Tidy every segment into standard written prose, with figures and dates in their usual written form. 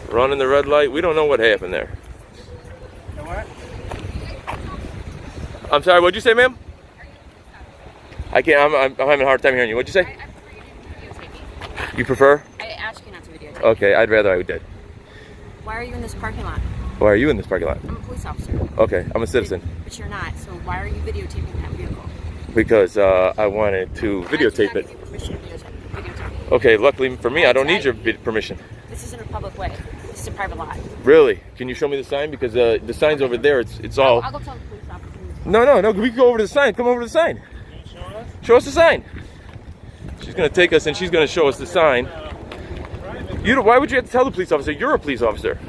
Running the red light. We don't know what happened there. You know what? I'm sorry, what'd you say, ma'am? I can't, I'm having a hard time hearing you. What'd you say? I prefer you to videotape me. You prefer? I asked you not to videotape. Okay, I'd rather I did. Why are you in this parking lot? Why are you in this parking lot? I'm a police officer. Okay, I'm a citizen. But you're not, so why are you videotaping that vehicle? Because I wanted to videotape it. I do not give you permission to videotape. Okay, luckily for me, I don't need your permission. This isn't a public way. This is a private lot. Really? Can you show me the sign? Because the sign's over there. It's all. I'll go tell the police officer. No. We can go over to the sign. Come over to the sign. Show us the sign. She's gonna take us and she's gonna show us the sign. Why would you have to tell the police officer? You're a police officer.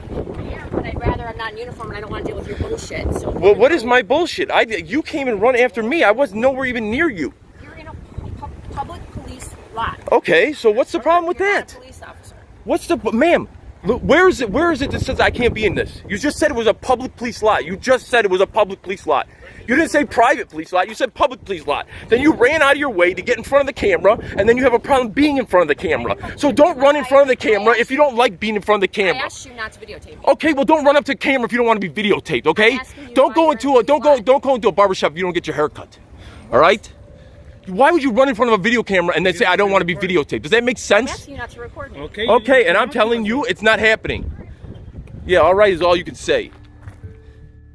Yeah, but I'd rather I'm not in uniform and I don't want to deal with your bullshit. So. Well, what is my bullshit? You came and run after me. I was nowhere even near you. You're in a public police lot. Okay, so what's the problem with You're that? not a police officer. What's the, ma'am? Look, where is it that says I can't be in this? You just said it was a public police lot. You just said it was a public police lot. You didn't say private police lot. You said public police lot. Then you ran out of your way to get in front of the camera, and then you have a problem being in front of the camera. So don't run in front of the camera if you don't like being in front of the camera. I asked you not to videotape me. Okay, well don't run up to the camera if you don't want to be videotaped. Okay? Don't go into a barbershop if you don't get your hair cut. All right? Why would you run in front of a video camera and then say I don't want to be videotaped? Does that make sense? I'm asking you not to record me. Okay, and I'm telling you it's not happening. Yeah, all right is all you can say.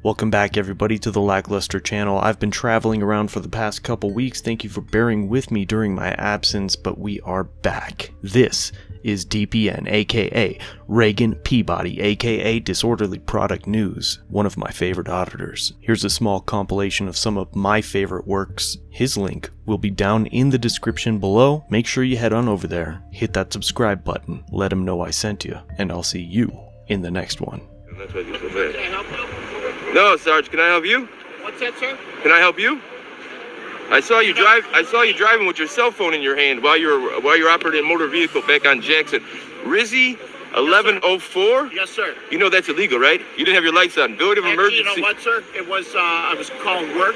Welcome back everybody to the LackLuster channel. I've been traveling around for the past couple weeks. Thank you for bearing with me during my absence, but we are back. This is DPN, aka Reagan Peabody, aka Disorderly Product News, one of my favorite auditors. Here's a small compilation of some of my favorite works. His link will be down in the description below. Make sure you head on over there, hit that subscribe button, let him know I sent you, and I'll see you in the next one. That's what you said. No, Sarge, can I help you? What's that, sir? Can I help you? I saw you driving with your cell phone in your hand while you're operating a motor vehicle back on Jackson. Rizzy 1104? Yes, sir. You know that's illegal, right? You didn't have your lights on. Void of emergency. You know what, sir? It was I was calling work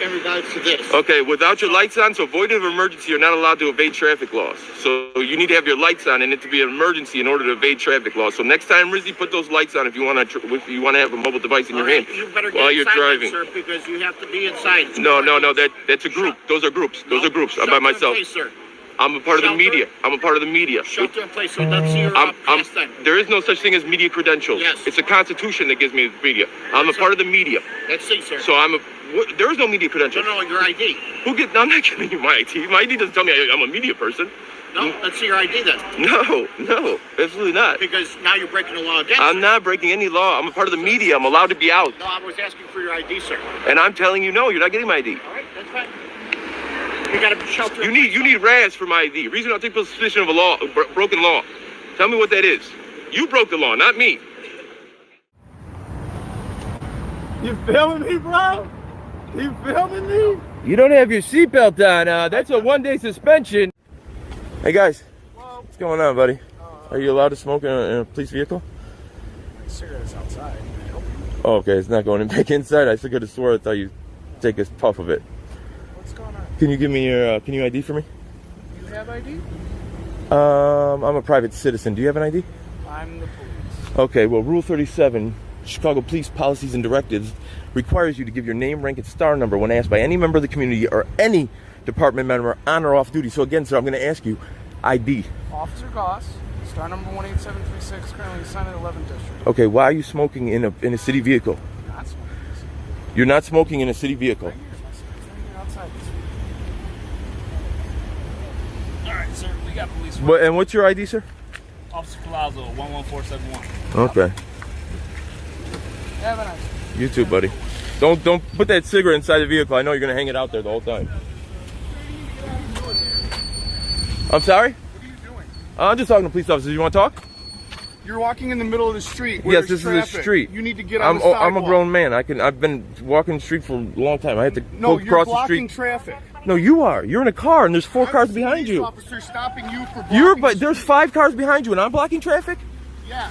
in regards to this. Okay, without your lights on, so void of emergency, you're not allowed to evade traffic laws. So you need to have your lights on and it to be an emergency in order to evade traffic laws. So next time, Rizzy, put those lights on if you want to have a mobile device in your hand You better get while you're inside, driving. sir, because you have to be inside. No, that's a group. Those are groups. Those are groups. I'm by myself. Place, sir. I'm a part of the media. I'm a part of the media. Shelter in place. So let's see your past then. There is no such thing as media credentials. Yes. It's a constitution that gives me media. I'm a part of the media. Let's see, sir. So there is no media credentials. No, your ID. I'm not giving you my ID. My ID doesn't tell me I'm a media person. No, let's see your ID then. No, absolutely not. Because now you're breaking the law again. I'm not breaking any law. I'm a part of the media. I'm allowed to be out. No, I was asking for your ID, sir. And I'm telling you, no, you're not getting my ID. All right, that's fine. You got to shelter. You need RAS for my ID. Reason I'll take possession of a broken law. Tell me what that is. You broke the law, not me. You filming me, bro? You filming me? You don't have your seatbelt on. That's a 1-day suspension. Hey guys, what's going on, buddy? Are you allowed to smoke in a police vehicle? Cigarettes outside. Oh, okay, it's not going back inside. I could have swore I thought you'd take a puff of it. What's going on? Can you give me your, can you ID for me? You have ID? I'm a private citizen. Do you have an ID? I'm the police. Okay, well, Rule 37, Chicago Police Policies and Directives, requires you to give your name, rank, and star number when asked by any member of the community or any department member on or off duty. So again, sir, I'm going to ask you ID. Officer Goss, star number 18736, currently assigned at 11th District. Okay, why are you smoking in a city vehicle? Not smoking. You're not smoking in a city vehicle. Right here's my cigarette. Outside this week. All right, sir, we got police. And what's your ID, sir? Officer Palazzo, 11471. Okay. Have a nice day. You too, buddy. Don't put that cigarette inside the vehicle. I know you're going to hang it out there the whole time. I'm sorry? What are you doing? I'm just talking to police officers. You want to talk? You're walking in the middle of the street. Yes, this is a street. You need to get on the sidewalk. I'm a grown man. I've been walking the street for a long time. I had to No, go you're across the blocking street. traffic. No, you are. You're in a car, and there's 4 cars behind you. Officer stopping you for blocking. But there's 5 cars behind you, and I'm blocking traffic. Yeah.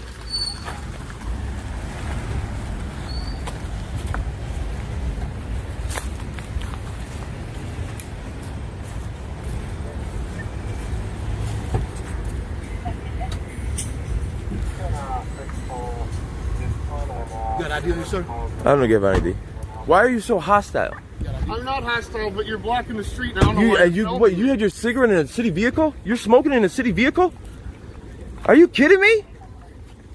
got ID on you, sir? I don't give an ID. Why are you so hostile? I'm not hostile, but you're blocking the street. And I don't know why You had your cigarette in a city vehicle? You're smoking in a city vehicle? Are you kidding me?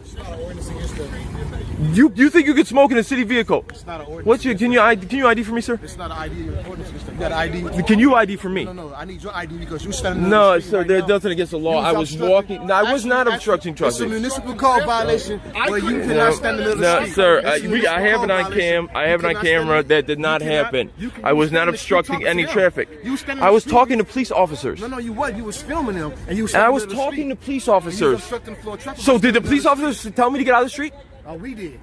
It's not an ordinance against that. You think you could smoke in a city vehicle? It's not an ordinance. What's your can you ID for me, sir? It's not an ID ordinance against that. You got an ID? Can you ID for me? No, I need your ID because you're standing in No, the street sir, right there's now. nothing against the law. You I was obstructing- walking. No, I was not Actually, obstructing It's a traffic. municipal code violation where you cannot stand in the middle of the No, street. sir, It's a I municipal have it code on violation. cam. I have it You on cannot camera. stand- That did not you cannot- happen. you can- I you was not stand in the street obstructing talking any to them. traffic. You stand in I the was street- talking to police officers. No, you wasn't. You was filming them, and you was And I standing was in the middle of the talking to street. police And you was officers. obstructing the flow of traffic. So did the police officers tell me to get out of the street? Oh, we did.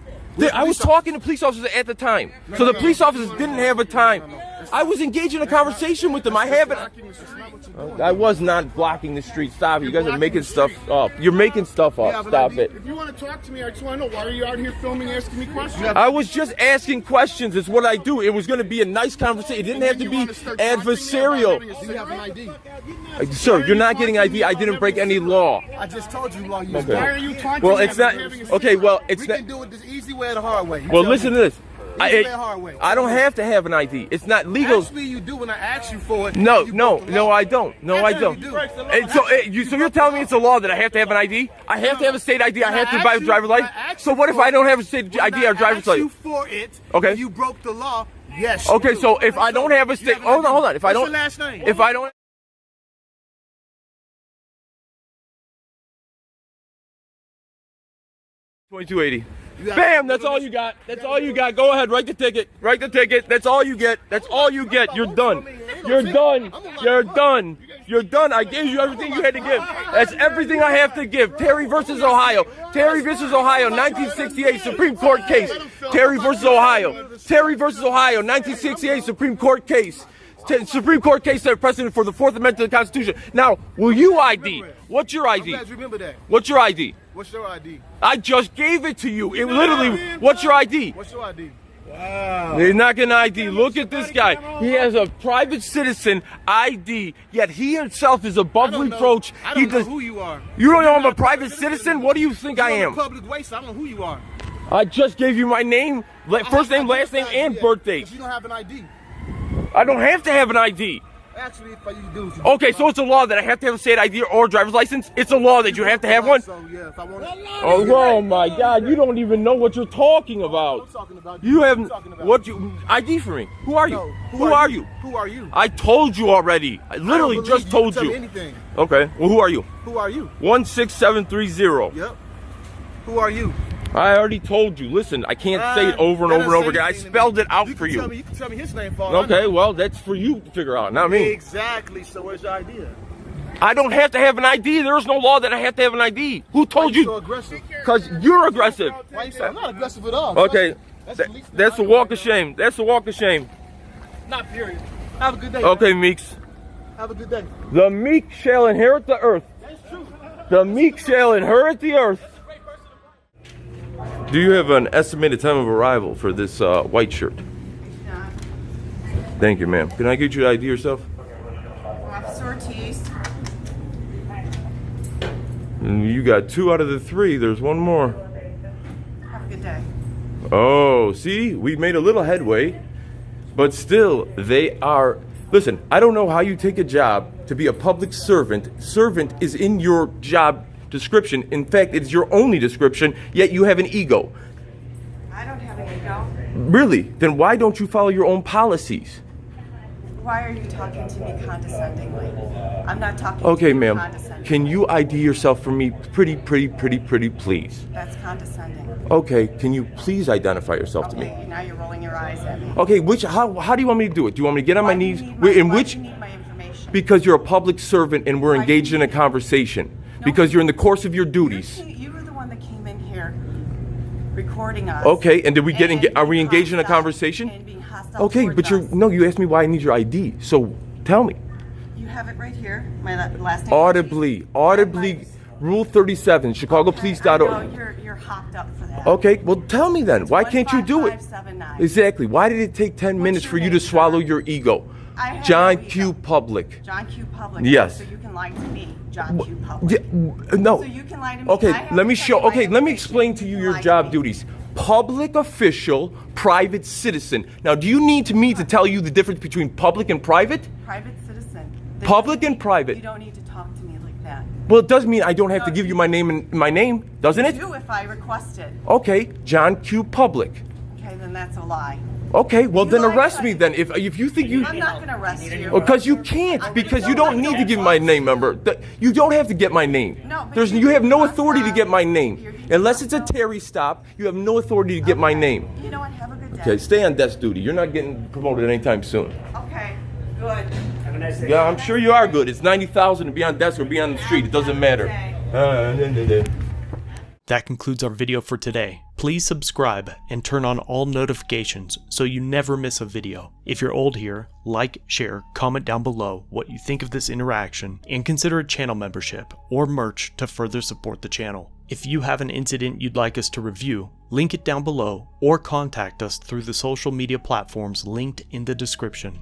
I was talking to police officers at the time. So the police officers didn't have a time. I was engaged in a conversation with them. I haven't. I was not blocking the street. Stop it. You guys are making stuff up. You're making stuff up. Stop it. If you want to talk to me, I just want to know, why are you out here filming, asking me questions? I was just asking questions. It's what I do. It was going to be a nice conversation. It didn't have to be adversarial. Do you have an ID? Sir, you're not getting ID. I didn't break any law. I just told you law. Okay. Why are you taunting Well, me? it's not. I'm having a Okay, well, it's We not. can do it the easy way or the hard way. You Well, tell listen me. to this. Easy way or hard way? I don't have to have an ID. It's not legal. Actually, you do when I ask you for it. No, You no, broke the no, law. I don't. No, I Yes, don't. you do. And so, so you're telling me it's a law that I have to have an ID? I have to have a state ID. I have to buy a driver's license. So what if I don't have a state ID or driver's When I license? asked you for it, Okay. and you broke the law. Yes. Okay, you do. so if I don't have a You state, an hold ID. on. If I What's don't, your last name? if I don't. 2280. Bam! That's all you got. That's all you got. Go ahead. Write the ticket. Write the ticket. That's all you get. That's all you get. You're done. You're done. You're done. You're done. I gave you everything you had to give. That's everything I have to give. Terry versus Ohio. Terry versus Ohio, 1968 Supreme Court case. Terry versus Ohio. Terry versus Ohio, 1968 Supreme Court case. Supreme Court case set precedent for the Fourth Amendment to the Constitution. Now, will you ID? What's your I'm ID? glad you remember that. What's your ID? What's your ID? I just gave it to you. It literally, what's your ID? What's your ID? They're not getting ID. Look at this guy. He has a private citizen ID, yet he himself is above reproach. I He don't know does. who you are. You don't know I'm a private citizen? What do you think I You're am? on the public way, so I don't know who you are. I just gave you my name, first name, last name, and birth date. Because you don't have an ID. I don't have to have an ID. Actually, if you do. Okay, so it's a law that I have to have a state ID or a driver's license? It's a law that you have to have one? So, yeah, if I want Oh my God, you don't even know what you're talking about. I'm talking about You What have I'm talking about. what you ID for me? Who are you? No, Who are you? Who are you? I told you already. I literally don't believe just told Tell me you. anything. Okay, well, who are you? Who are you? 16730. Yep. Who are you? I already told you. Listen, I can't say it over and over and over again. I spelled it out for You you. can tell me his name for all I Okay, know. well, that's for you to figure out, not me. Exactly. So where's your idea? I don't have to have an ID. There is no law that I have to have an ID. Who told Why you so you? aggressive? Because you're aggressive. Why you so? I'm not aggressive at all. Okay, That's the least that's a walk of shame. That's a walk of shame. Not period. Have a good day. Okay, Meeks. Have a good day. The meek shall inherit the earth. That's true. The meek shall inherit the earth. Do you have an estimated time of arrival for this white shirt? Yeah. Thank you, ma'am. Can I get your ID yourself? Officer Ortiz. You got 2 out of the 3. There's one more. Have a good day. Oh, see? We made a little headway. But still, they are... Listen, I don't know how you take a job to be a public servant. Servant is in your job description. In fact, it's your only description, yet you have an ego. I don't have an ego. Really? Then why don't you follow your own policies? Why are you talking to me condescendingly? I'm not talking Okay, to you ma'am. condescendingly. Can you ID yourself for me? Pretty, please. That's condescending. Okay, can you please identify yourself to me? Okay, now you're rolling your eyes at me. Okay, how do you want me to do it? Do you want me to get on my Why do you knees? need Wait, in why which? do you need my information? Because you're a public servant and we're Why do engaged you in a need it? conversation. No. Because you're in the course of your duties. You were the one that came in here recording us. Okay, and did we get and are we being engaged in a hostile conversation? and being hostile Okay, towards but us. you asked me why I need your ID. So tell me. You have it right here. My last name. Audibly, Rule 37, ChicagoPolice.org. I know you're hopped up for that. Okay, well tell me then. Why can't you do it? 15579. Exactly. Why did it take 10 minutes your for you name, to swallow sir? your ego? I have John no Q. ego. Public. John Q. Public. Yes. So you can lie to me, John Q. Public. No. So you can lie to me. Okay, I have let me to show. tell you Okay, my let me information. explain to you can your lie to job me. duties. Public official, private citizen. Now, do you need me to tell you the difference between public and private? Private citizen. Public and private. You don't need to talk to me like that. Well, it does mean I don't have to No, give you my name and my name, doesn't You it? do if I request it. Okay, John Q. Public. Okay, then that's a lie. Okay, well You then lied arrest to me me. then. If you think you, I'm not going to arrest you. because you can't, because you don't need to give my name number. You don't have to get my name. No, but There's you you have no must authority to have- get my name you're being unless it's a hostile. Terry stop. You have no authority to get my Okay. name. You know what? Have a good day. Okay, stay on desk duty. You're not getting promoted anytime soon. Okay, good. Yeah, I'm sure you are good. It's 90,000 to be on desk or be on the street. It doesn't matter. That concludes our video for today. Please subscribe and turn on all notifications so you never miss a video. If you're old here, like, share, comment down below what you think of this interaction, and consider a channel membership or merch to further support the channel. If you have an incident you'd like us to review, link it down below or contact us through the social media platforms linked in the description.